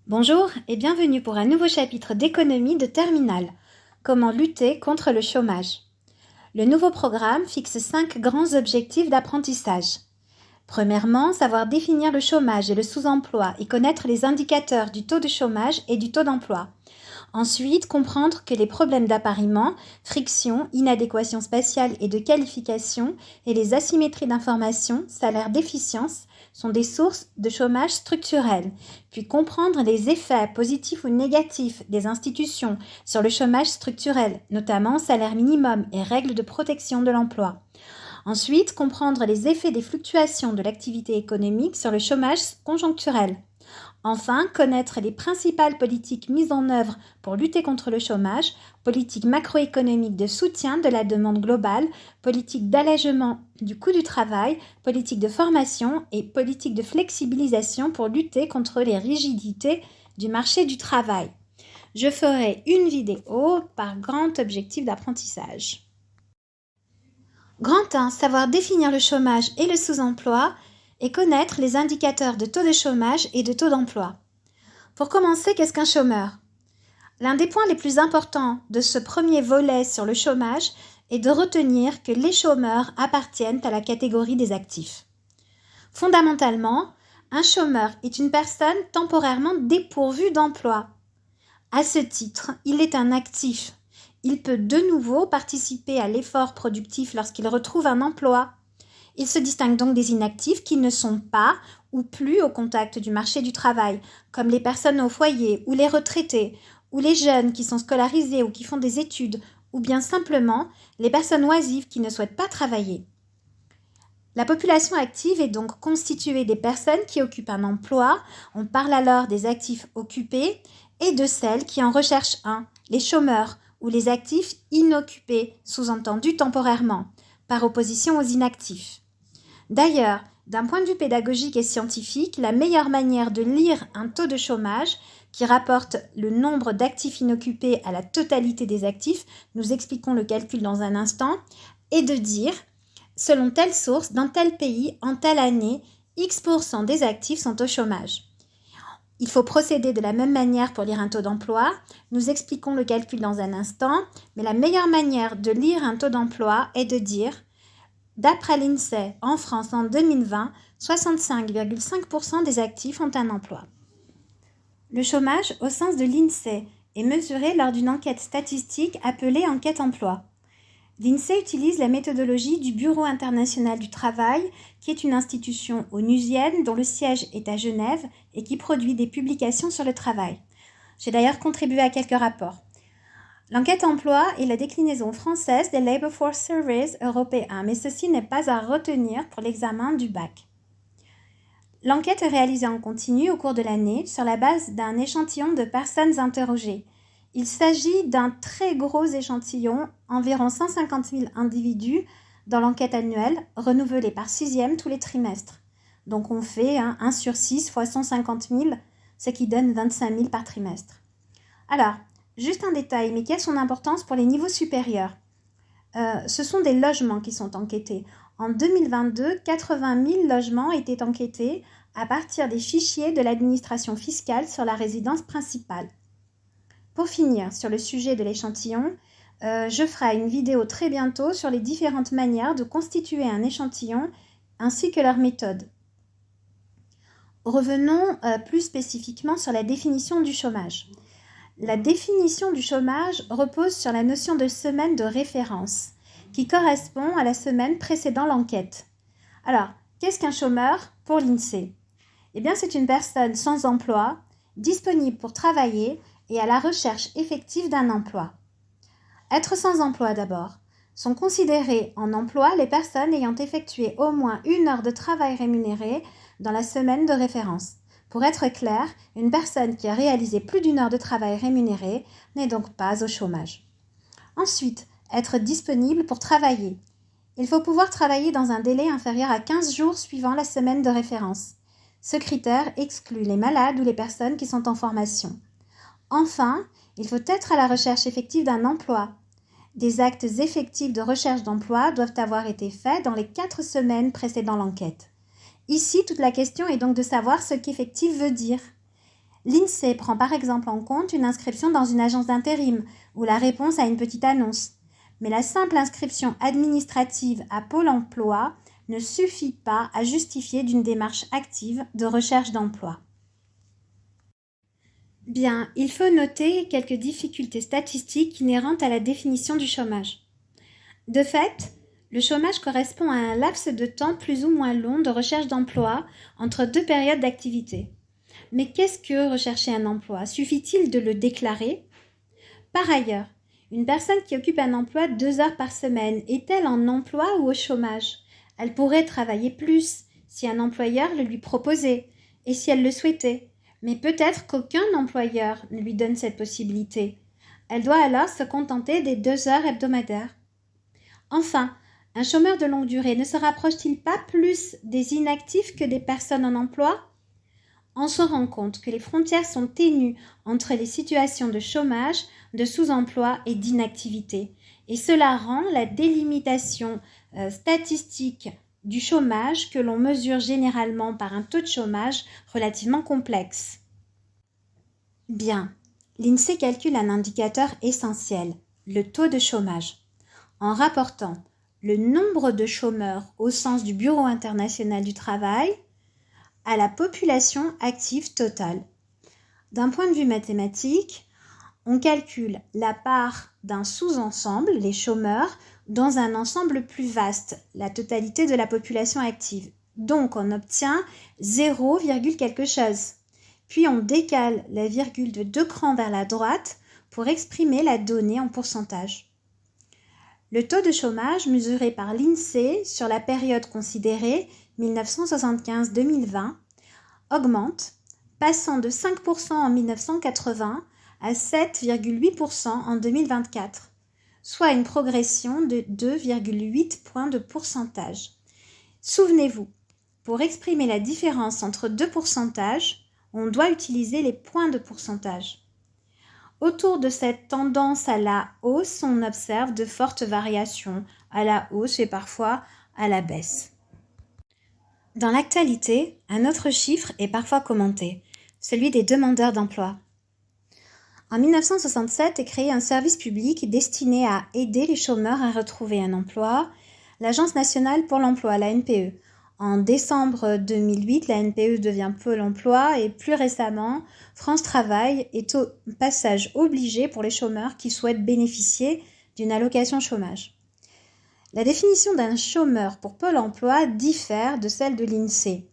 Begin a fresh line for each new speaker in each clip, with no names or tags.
Bonjour et bienvenue pour un nouveau chapitre d'économie de terminale. Comment lutter contre le chômage. Le nouveau programme fixe 5 grands objectifs d'apprentissage. Premièrement, savoir définir le chômage et le sous-emploi et connaître les indicateurs du taux de chômage et du taux d'emploi. Ensuite, comprendre que les problèmes d'appariement, friction, inadéquation spatiale et de qualification et les asymétries d'information, salaire déficience, sont des sources de chômage structurel, puis comprendre les effets positifs ou négatifs des institutions sur le chômage structurel, notamment salaire minimum et règles de protection de l'emploi. Ensuite, comprendre les effets des fluctuations de l'activité économique sur le chômage conjoncturel. Enfin, connaître les principales politiques mises en œuvre pour lutter contre le chômage, politique macroéconomique de soutien de la demande globale, politique d'allègement du coût du travail, politique de formation et politique de flexibilisation pour lutter contre les rigidités du marché du travail. Je ferai une vidéo par grand objectif d'apprentissage. Grand 1. Savoir définir le chômage et le sous-emploi et connaître les indicateurs de taux de chômage et de taux d'emploi. Pour commencer, qu'est-ce qu'un chômeur ? L'un des points les plus importants de ce premier volet sur le chômage est de retenir que les chômeurs appartiennent à la catégorie des actifs. Fondamentalement, un chômeur est une personne temporairement dépourvue d'emploi. À ce titre, il est un actif. Il peut de nouveau participer à l'effort productif lorsqu'il retrouve un emploi. Il se distingue donc des inactifs qui ne sont pas ou plus au contact du marché du travail, comme les personnes au foyer ou les retraités, ou les jeunes qui sont scolarisés ou qui font des études, ou bien simplement les personnes oisives qui ne souhaitent pas travailler. La population active est donc constituée des personnes qui occupent un emploi, on parle alors des actifs occupés, et de celles qui en recherchent un, les chômeurs, ou les actifs inoccupés, sous-entendu temporairement, par opposition aux inactifs. D'ailleurs, d'un point de vue pédagogique et scientifique, la meilleure manière de lire un taux de chômage qui rapporte le nombre d'actifs inoccupés à la totalité des actifs, nous expliquons le calcul dans un instant, est de dire, selon telle source, dans tel pays, en telle année, X% des actifs sont au chômage. Il faut procéder de la même manière pour lire un taux d'emploi. Nous expliquons le calcul dans un instant, mais la meilleure manière de lire un taux d'emploi est de dire d'après l'INSEE, en France en 2020, 65,5% des actifs ont un emploi. Le chômage, au sens de l'INSEE, est mesuré lors d'une enquête statistique appelée enquête emploi. L'INSEE utilise la méthodologie du Bureau international du travail, qui est une institution onusienne dont le siège est à Genève et qui produit des publications sur le travail. J'ai d'ailleurs contribué à quelques rapports. L'enquête emploi est la déclinaison française des Labour Force Surveys européens, mais ceci n'est pas à retenir pour l'examen du bac. L'enquête est réalisée en continu au cours de l'année sur la base d'un échantillon de personnes interrogées. Il s'agit d'un très gros échantillon, environ 150 000 individus dans l'enquête annuelle, renouvelée par 6e tous les trimestres. Donc on fait 1 sur 6 fois 150 000, ce qui donne 25 000 par trimestre. Alors, juste un détail, mais qui a son importance pour les niveaux supérieurs. Ce sont des logements qui sont enquêtés. En 2022, 80 000 logements étaient enquêtés à partir des fichiers de l'administration fiscale sur la résidence principale. Pour finir sur le sujet de l'échantillon, je ferai une vidéo très bientôt sur les différentes manières de constituer un échantillon ainsi que leur méthode. Revenons plus spécifiquement sur la définition du chômage. La définition du chômage repose sur la notion de semaine de référence, qui correspond à la semaine précédant l'enquête. Alors, qu'est-ce qu'un chômeur pour l'INSEE ? Eh bien, c'est une personne sans emploi, disponible pour travailler et à la recherche effective d'un emploi. Être sans emploi d'abord. Sont considérées en emploi les personnes ayant effectué au moins 1 heure de travail rémunéré dans la semaine de référence. Pour être clair, une personne qui a réalisé plus d'1 heure de travail rémunéré n'est donc pas au chômage. Ensuite, être disponible pour travailler. Il faut pouvoir travailler dans un délai inférieur à 15 jours suivant la semaine de référence. Ce critère exclut les malades ou les personnes qui sont en formation. Enfin, il faut être à la recherche effective d'un emploi. Des actes effectifs de recherche d'emploi doivent avoir été faits dans les 4 semaines précédant l'enquête. Ici, toute la question est donc de savoir ce qu'effectif veut dire. L'INSEE prend par exemple en compte une inscription dans une agence d'intérim ou la réponse à une petite annonce. Mais la simple inscription administrative à Pôle emploi ne suffit pas à justifier d'une démarche active de recherche d'emploi. Bien, il faut noter quelques difficultés statistiques inhérentes à la définition du chômage. De fait, le chômage correspond à un laps de temps plus ou moins long de recherche d'emploi entre deux périodes d'activité. Mais qu'est-ce que rechercher un emploi? Suffit-il de le déclarer? Par ailleurs, une personne qui occupe un emploi 2 heures par semaine est-elle en emploi ou au chômage? Elle pourrait travailler plus si un employeur le lui proposait et si elle le souhaitait. Mais peut-être qu'aucun employeur ne lui donne cette possibilité. Elle doit alors se contenter des 2 heures hebdomadaires. Enfin, un chômeur de longue durée ne se rapproche-t-il pas plus des inactifs que des personnes en emploi? On se rend compte que les frontières sont ténues entre les situations de chômage, de sous-emploi et d'inactivité. Et cela rend la délimitation statistique du chômage que l'on mesure généralement par un taux de chômage relativement complexe. Bien, l'INSEE calcule un indicateur essentiel, le taux de chômage, en rapportant le nombre de chômeurs au sens du Bureau international du travail à la population active totale. D'un point de vue mathématique, on calcule la part d'un sous-ensemble, les chômeurs, dans un ensemble plus vaste, la totalité de la population active. Donc on obtient 0, quelque chose. Puis on décale la virgule de 2 crans vers la droite pour exprimer la donnée en pourcentage. Le taux de chômage mesuré par l'INSEE sur la période considérée 1975-2020 augmente, passant de 5% en 1980 à 7,8% en 2024, soit une progression de 2,8 points de pourcentage. Souvenez-vous, pour exprimer la différence entre deux pourcentages, on doit utiliser les points de pourcentage. Autour de cette tendance à la hausse, on observe de fortes variations à la hausse et parfois à la baisse. Dans l'actualité, un autre chiffre est parfois commenté, celui des demandeurs d'emploi. En 1967 est créé un service public destiné à aider les chômeurs à retrouver un emploi, l'Agence nationale pour l'emploi, la NPE. En décembre 2008, la NPE devient Pôle emploi et plus récemment, France Travail est au passage obligé pour les chômeurs qui souhaitent bénéficier d'une allocation chômage. La définition d'un chômeur pour Pôle emploi diffère de celle de l'INSEE.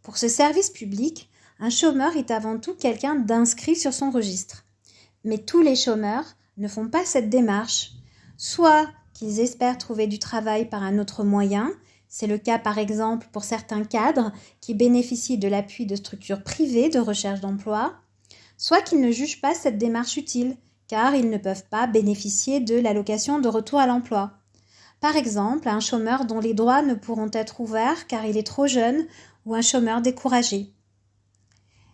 Pour ce service public, un chômeur est avant tout quelqu'un d'inscrit sur son registre. Mais tous les chômeurs ne font pas cette démarche, soit qu'ils espèrent trouver du travail par un autre moyen, c'est le cas par exemple pour certains cadres qui bénéficient de l'appui de structures privées de recherche d'emploi, soit qu'ils ne jugent pas cette démarche utile, car ils ne peuvent pas bénéficier de l'allocation de retour à l'emploi. Par exemple, un chômeur dont les droits ne pourront être ouverts car il est trop jeune ou un chômeur découragé.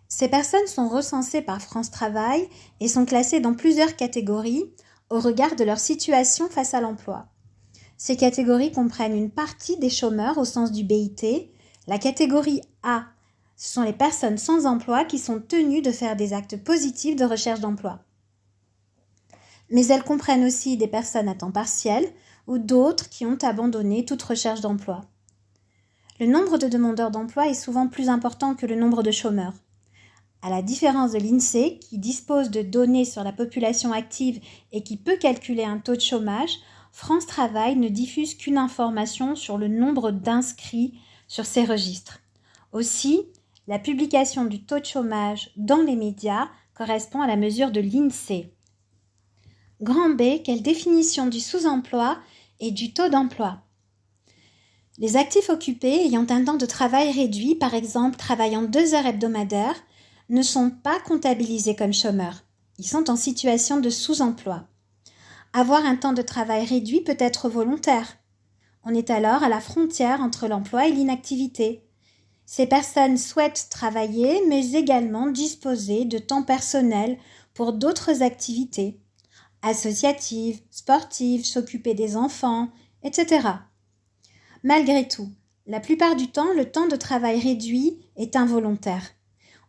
Ces personnes sont recensées par France Travail et sont classées dans plusieurs catégories au regard de leur situation face à l'emploi. Ces catégories comprennent une partie des chômeurs au sens du BIT. La catégorie A, ce sont les personnes sans emploi qui sont tenues de faire des actes positifs de recherche d'emploi. Mais elles comprennent aussi des personnes à temps partiel ou d'autres qui ont abandonné toute recherche d'emploi. Le nombre de demandeurs d'emploi est souvent plus important que le nombre de chômeurs. À la différence de l'INSEE, qui dispose de données sur la population active et qui peut calculer un taux de chômage, France Travail ne diffuse qu'une information sur le nombre d'inscrits sur ces registres. Aussi, la publication du taux de chômage dans les médias correspond à la mesure de l'INSEE. Grand B, quelle définition du sous-emploi et du taux d'emploi? Les actifs occupés ayant un temps de travail réduit, par exemple travaillant 2 heures hebdomadaires, ne sont pas comptabilisés comme chômeurs. Ils sont en situation de sous-emploi. Avoir un temps de travail réduit peut être volontaire. On est alors à la frontière entre l'emploi et l'inactivité. Ces personnes souhaitent travailler, mais également disposer de temps personnel pour d'autres activités, associatives, sportives, s'occuper des enfants, etc. Malgré tout, la plupart du temps, le temps de travail réduit est involontaire.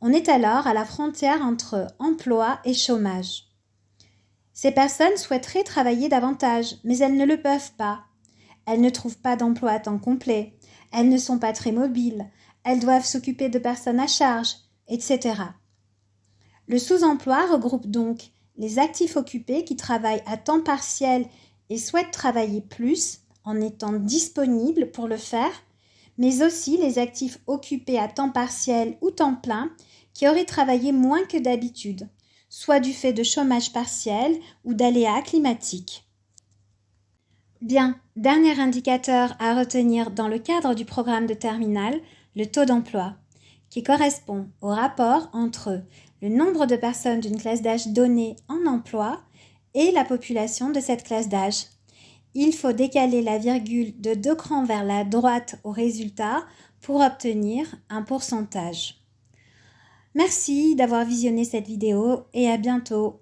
On est alors à la frontière entre emploi et chômage. Ces personnes souhaiteraient travailler davantage, mais elles ne le peuvent pas. Elles ne trouvent pas d'emploi à temps complet, elles ne sont pas très mobiles, elles doivent s'occuper de personnes à charge, etc. Le sous-emploi regroupe donc les actifs occupés qui travaillent à temps partiel et souhaitent travailler plus en étant disponibles pour le faire, mais aussi les actifs occupés à temps partiel ou temps plein qui auraient travaillé moins que d'habitude, soit du fait de chômage partiel ou d'aléas climatiques. Bien, dernier indicateur à retenir dans le cadre du programme de terminale, le taux d'emploi, qui correspond au rapport entre le nombre de personnes d'une classe d'âge donnée en emploi et la population de cette classe d'âge. Il faut décaler la virgule de 2 crans vers la droite au résultat pour obtenir un pourcentage. Merci d'avoir visionné cette vidéo et à bientôt.